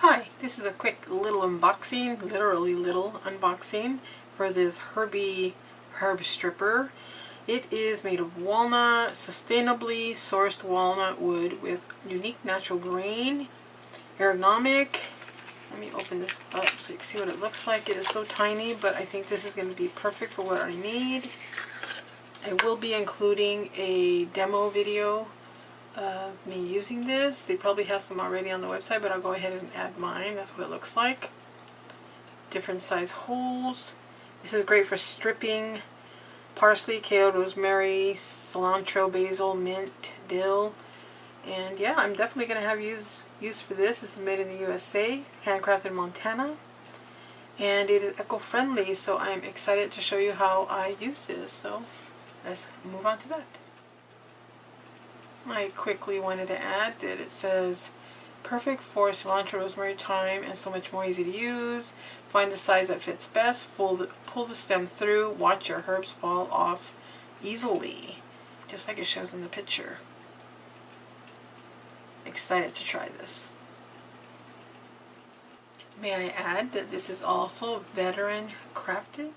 Hi, this is a quick little unboxing, literally little unboxing for this Herbie herb stripper. It is made of walnut, sustainably sourced walnut wood with unique natural grain, ergonomic. Let me open this up so you can see what it looks like. It is so tiny, but I think this is going to be perfect for what I need. I will be including a demo video of me using this. They probably have some already on the website, but I'll go ahead and add mine. That's what it looks like. Different size holes. This is great for stripping parsley, kale, rosemary, cilantro, basil, mint, dill. And yeah, I'm definitely going to have use for this. This is made in the USA, handcrafted in Montana. And it is eco-friendly, so I'm excited to show you how I use this. So let's move on to that. I quickly wanted to add that it says perfect for cilantro, rosemary, thyme, and so much more, easy to use. Find the size that fits best. Pull the stem through. Watch your herbs fall off easily, just like it shows in the picture. Excited to try this. May I add that this is also veteran crafted?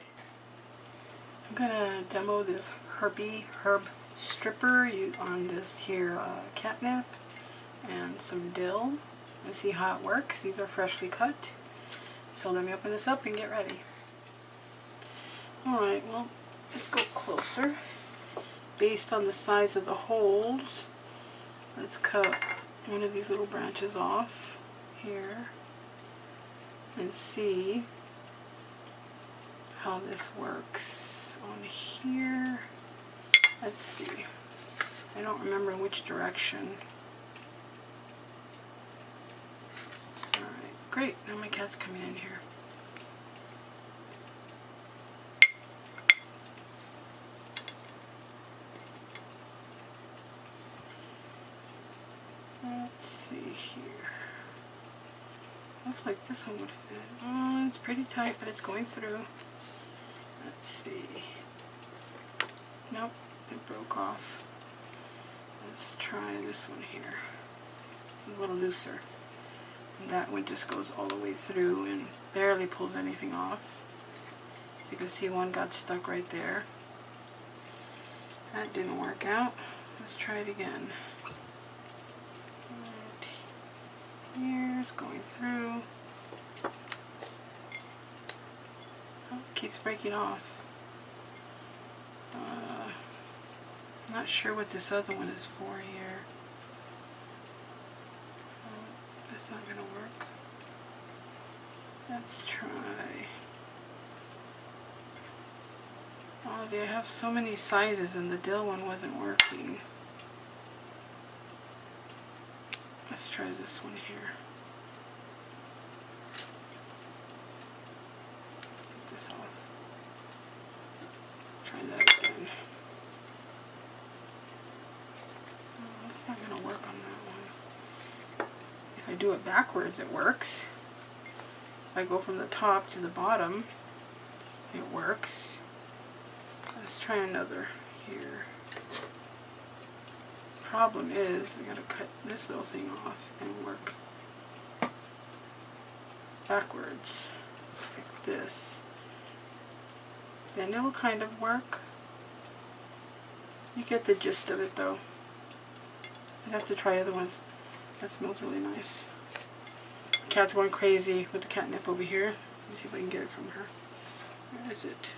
I'm gonna demo this Herbie herb stripper on this here catnip and some dill and see how it works. These are freshly cut. So let me open this up and get ready. Alright, well, let's go closer. Based on the size of the holes, let's cut one of these little branches off here and see how this works on here. Let's see. I don't remember in which direction. Alright, great. Now my cat's coming in here. Let's see here. Looks like this one would fit. Oh, it's pretty tight, but it's going through. Let's see. Nope. It broke off. Let's try this one here. It's a little looser. And that one just goes all the way through and barely pulls anything off. So you can see one got stuck right there. That didn't work out. Let's try it again. Right. Here's going through. Oh, it keeps breaking off. Not sure what this other one is for here. Oh, that's not going to work. Let's try. Oh, they have so many sizes and the dill one wasn't working. Let's try this one here. Take this off. Try that again. It's not going to work on that one. If I do it backwards, it works. If I go from the top to the bottom, it works. Let's try another here. Problem is, I got to cut this little thing off and work backwards, like this. Then it'll kind of work. You get the gist of it though. I'd have to try other ones. That smells really nice. Cat's going crazy with the catnip over here. Let me see if I can get it from her. Where is it?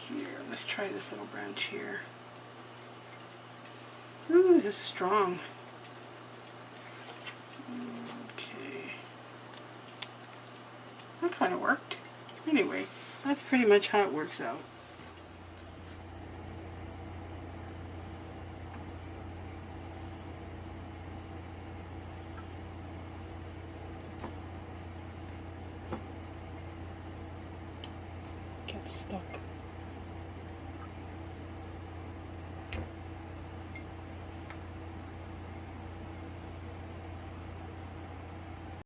Here. Let's try this little branch here. Ooh, this is strong. Okay. That kind of worked. Anyway, that's pretty much how it works out. Gets stuck.